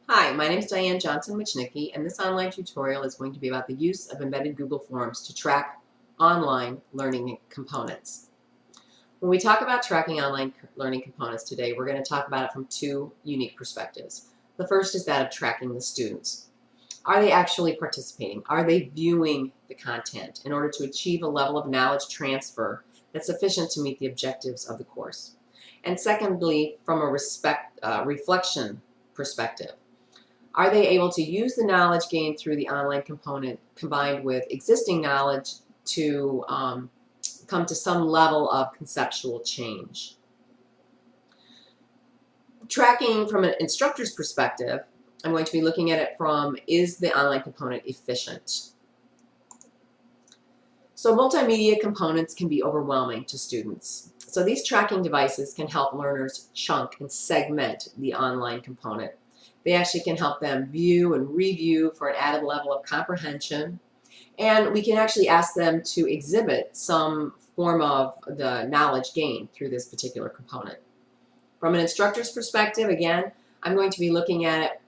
Hi, my name is Diane Johnson-Wojnicki, and this online tutorial is going to be about the use of embedded Google Forms to track online learning components. When we talk about tracking online learning components today, we're going to talk about it from two unique perspectives. The first is that of tracking the students. Are they actually participating? Are they viewing the content in order to achieve a level of knowledge transfer that's sufficient to meet the objectives of the course? And secondly, from a reflection perspective, are they able to use the knowledge gained through the online component combined with existing knowledge to come to some level of conceptual change? Tracking from an instructor's perspective, I'm going to be looking at it from, is the online component efficient? So multimedia components can be overwhelming to students. So these tracking devices can help learners chunk and segment the online component. They actually can help them view and review for an added level of comprehension. And we can actually ask them to exhibit some form of the knowledge gained through this particular component. From an instructor's perspective, again, I'm going to be looking at it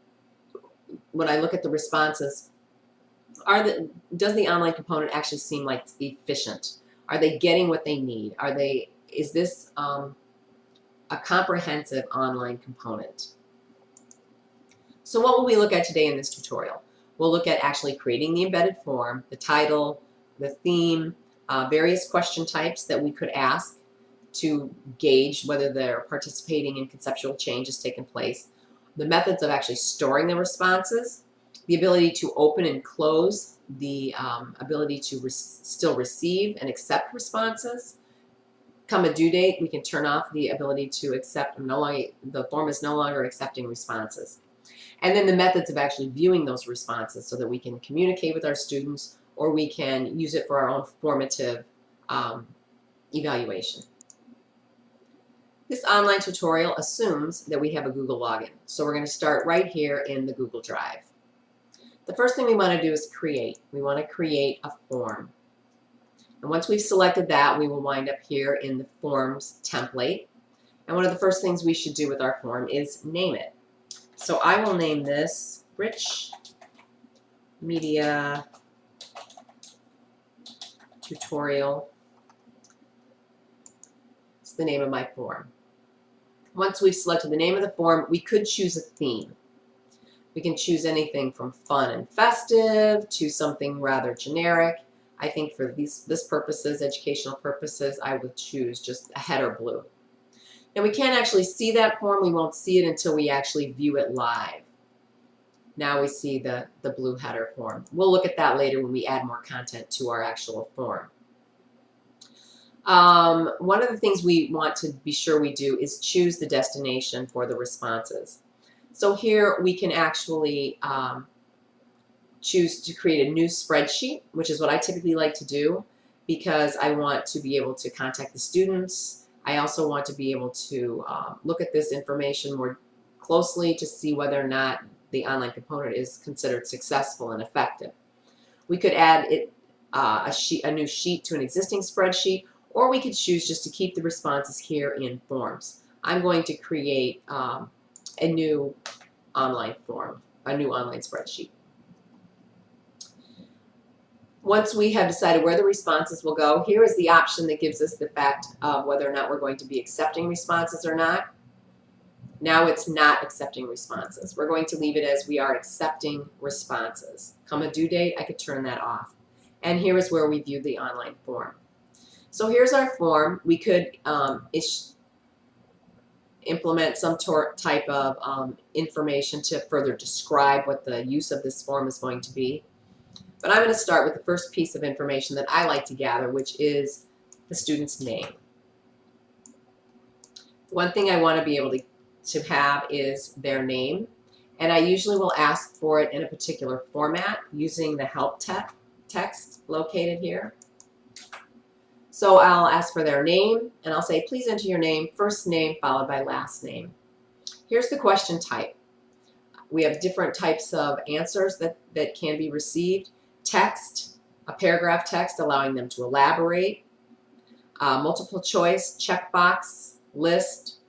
when I look at the responses. Does the online component actually seem like it's efficient? Are they getting what they need? Is this a comprehensive online component? So what will we look at today in this tutorial? We'll look at actually creating the embedded form, the title, the theme, various question types that we could ask to gauge whether they're participating in conceptual change has taken place, the methods of actually storing the responses, the ability to open and close, the ability to still receive and accept responses. Come a due date, we can turn off the ability to accept, the form is no longer accepting responses. And then the methods of actually viewing those responses so that we can communicate with our students or we can use it for our own formative evaluation. This online tutorial assumes that we have a Google login. So we're going to start right here in the Google Drive. The first thing we want to do is create. We want to create a form. And once we've selected that, we will wind up here in the Forms template. And one of the first things we should do with our form is name it. So I will name this Rich Media Tutorial. It's the name of my form. Once we've selected the name of the form, we could choose a theme. We can choose anything from fun and festive to something rather generic. I think for this purposes, educational purposes, I would choose just a header blue. Now we can't actually see that form. We won't see it until we actually view it live. Now we see the blue header form. We'll look at that later when we add more content to our actual form. One of the things we want to be sure we do is choose the destination for the responses. So here we can actually choose to create a new spreadsheet, which is what I typically like to do because I want to be able to contact the students. I also want to be able to look at this information more closely to see whether or not the online component is considered successful and effective. We could add a new sheet to an existing spreadsheet, or we could choose just to keep the responses here in forms. I'm going to create a new online form, a new online spreadsheet. Once we have decided where the responses will go, here is the option that gives us the fact of whether or not we're going to be accepting responses or not. Now it's not accepting responses. We're going to leave it as we are accepting responses. Come a due date, I could turn that off. And here is where we view the online form. So here's our form. We could implement some type of information to further describe what the use of this form is going to be. But I'm going to start with the first piece of information that I like to gather, which is the student's name. One thing I want to be able to have is their name, and I usually will ask for it in a particular format using the help text located here. So I'll ask for their name, and I'll say, please enter your name, first name followed by last name. Here's the question type. We have different types of answers that can be received. Text, a paragraph text allowing them to elaborate, multiple choice, checkbox, list,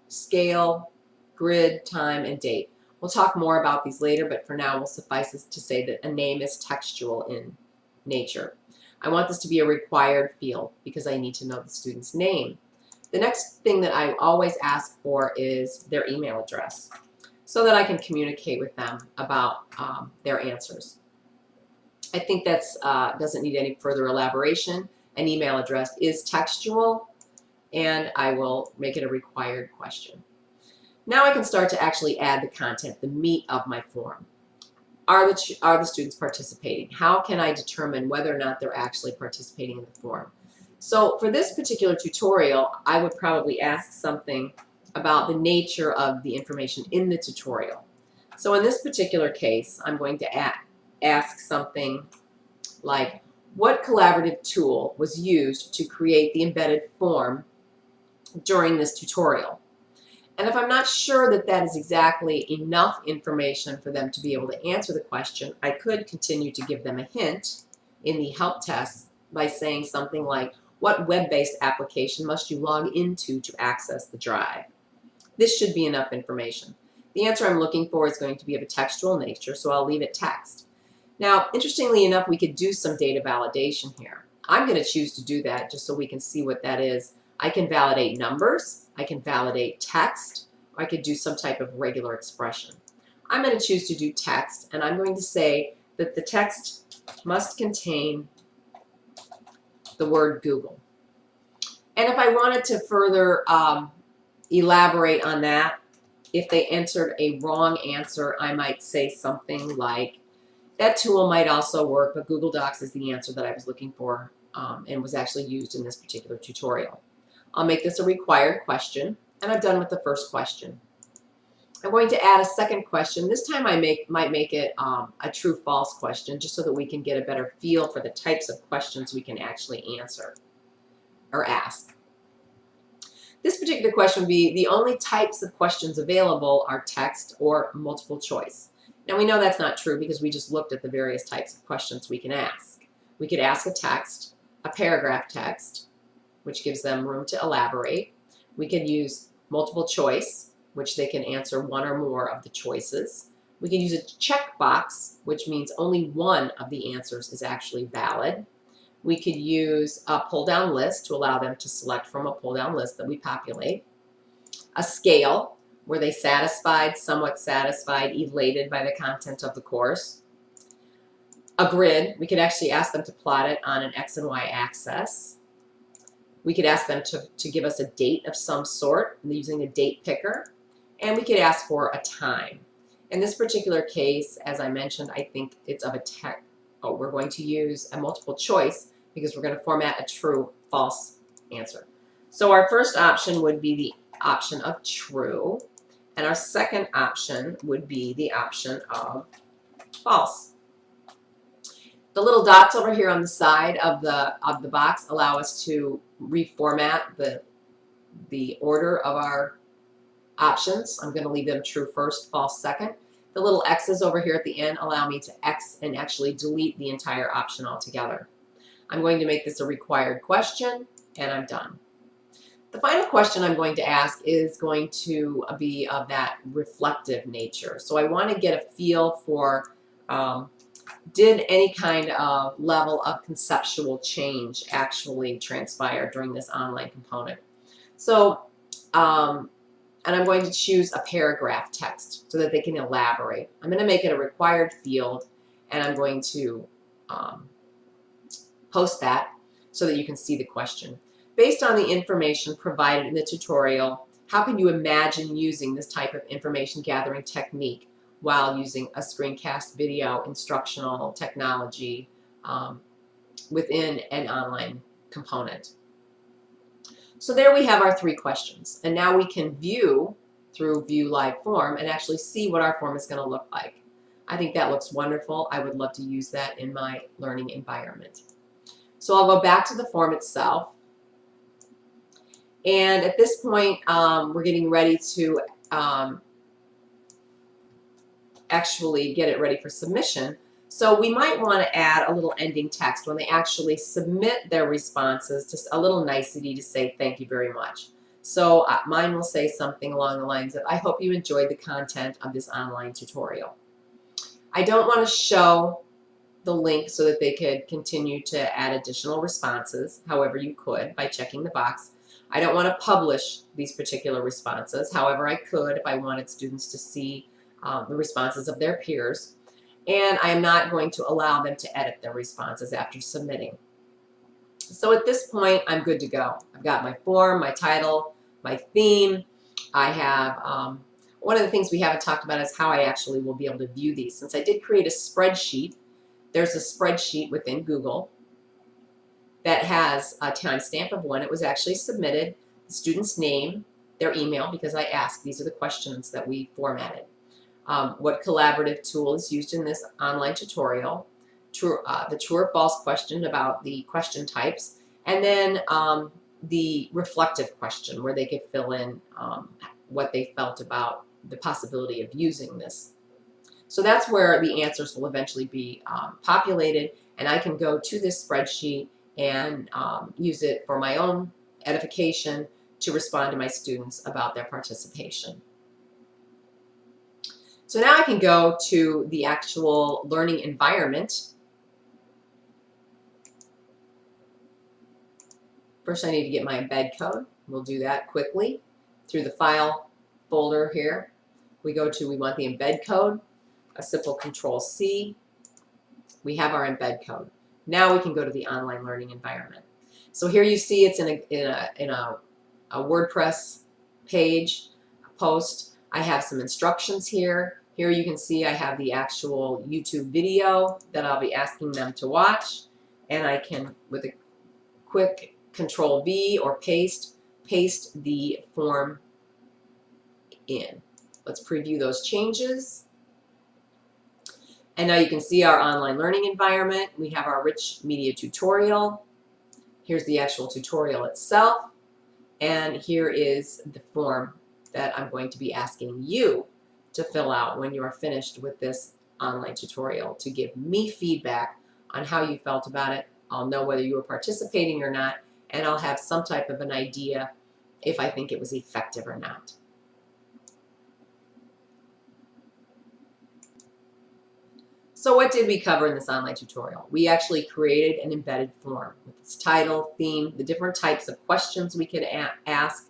scale, grid, time, and date. We'll talk more about these later, but for now we'll suffice it to say that a name is textual in nature. I want this to be a required field because I need to know the student's name. The next thing that I always ask for is their email address so that I can communicate with them about their answers. I think that doesn't need any further elaboration. An email address is textual, and I will make it a required question. Now I can start to actually add the content, the meat of my form. Are the students participating? How can I determine whether or not they're actually participating in the form? So for this particular tutorial, I would probably ask something about the nature of the information in the tutorial. So in this particular case, I'm going to ask something like, what collaborative tool was used to create the embedded form during this tutorial? And if I'm not sure that that is exactly enough information for them to be able to answer the question, I could continue to give them a hint in the help test by saying something like, what web-based application must you log into to access the drive? This should be enough information. The answer I'm looking for is going to be of a textual nature, so I'll leave it text. Now, interestingly enough, we could do some data validation here. I'm going to choose to do that just so we can see what that is. I can validate numbers, I can validate text, or I could do some type of regular expression. I'm going to choose to do text, and I'm going to say that the text must contain the word Google. And if I wanted to further elaborate on that, if they entered a wrong answer, I might say something like, that tool might also work, but Google Docs is the answer that I was looking for and was actually used in this particular tutorial. I'll make this a required question, and I'm done with the first question. I'm going to add a second question. This time I might make it a true-false question, just so that we can get a better feel for the types of questions we can actually answer or ask. This particular question would be, the only types of questions available are text or multiple choice. Now we know that's not true because we just looked at the various types of questions we can ask. We could ask a text, a paragraph text, which gives them room to elaborate. We could use multiple choice, which they can answer one or more of the choices. We can use a checkbox, which means only one of the answers is actually valid. We could use a pull-down list to allow them to select from a pull-down list that we populate. A scale, were they satisfied, somewhat satisfied, elated by the content of the course. A grid, we could actually ask them to plot it on an X and Y axis. We could ask them to give us a date of some sort using a date picker. And we could ask for a time. In this particular case, as I mentioned, I think it's of a we're going to use a multiple choice because we're going to format a true-false answer. So our first option would be the option of true, and our second option would be the option of false. The little dots over here on the side of the box allow us to reformat the order of our options. I'm going to leave them true first, false second. The little X's over here at the end allow me to X and actually delete the entire option altogether. I'm going to make this a required question, and I'm done. The final question I'm going to ask is going to be of that reflective nature. So I want to get a feel for did any kind of level of conceptual change actually transpire during this online component. So, and I'm going to choose a paragraph text so that they can elaborate. I'm going to make it a required field, and I'm going to post that so that you can see the question. Based on the information provided in the tutorial, how can you imagine using this type of information gathering technique while using a screencast video instructional technology within an online component? So there we have our three questions, and now we can view through View Live Form and actually see what our form is going to look like. I think that looks wonderful. I would love to use that in my learning environment. So I'll go back to the form itself, and at this point we're getting ready to actually get it ready for submission. So we might want to add a little ending text when they actually submit their responses, just a little nicety to say thank you very much. So mine will say something along the lines of, I hope you enjoyed the content of this online tutorial. I don't want to show the link so that they could continue to add additional responses. However, you could by checking the box. I don't want to publish these particular responses. However, I could if I wanted students to see the responses of their peers. And I am not going to allow them to edit their responses after submitting. So at this point, I'm good to go. I've got my form, my title, my theme. I have, one of the things we haven't talked about is how I actually will be able to view these. Since I did create a spreadsheet, there's a spreadsheet within Google that has a timestamp of when it was actually submitted, the student's name, their email, because I asked, these are the questions that we formatted. What collaborative tool is used in this online tutorial, the true or false question about the question types, and then the reflective question where they could fill in what they felt about the possibility of using this. So that's where the answers will eventually be populated, and I can go to this spreadsheet and use it for my own edification to respond to my students about their participation. So now I can go to the actual learning environment. First I need to get my embed code. We'll do that quickly through the file folder here. We want the embed code, a simple Control-C. We have our embed code. Now we can go to the online learning environment. So here you see it's in a WordPress page, a post. I have some instructions here. Here you can see I have the actual YouTube video that I'll be asking them to watch, and I can, with a quick Control-V or paste the form in. Let's preview those changes. And now you can see our online learning environment. We have our rich media tutorial. Here's the actual tutorial itself. And here is the form that I'm going to be asking you to fill out when you are finished with this online tutorial to give me feedback on how you felt about it. I'll know whether you were participating or not, and I'll have some type of an idea if I think it was effective or not. So what did we cover in this online tutorial? We actually created an embedded form with its title, theme, the different types of questions we could ask,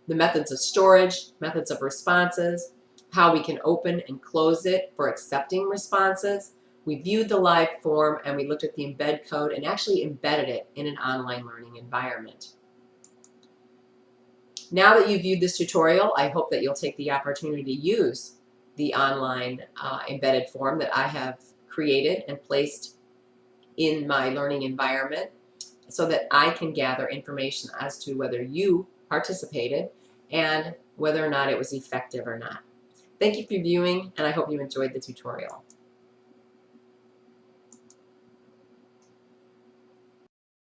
the methods of storage, methods of responses, how we can open and close it for accepting responses. We viewed the live form and we looked at the embed code and actually embedded it in an online learning environment. Now that you've viewed this tutorial, I hope that you'll take the opportunity to use the online embedded form that I have created and placed in my learning environment so that I can gather information as to whether you participated and whether or not it was effective or not. Thank you for viewing, and I hope you enjoyed the tutorial.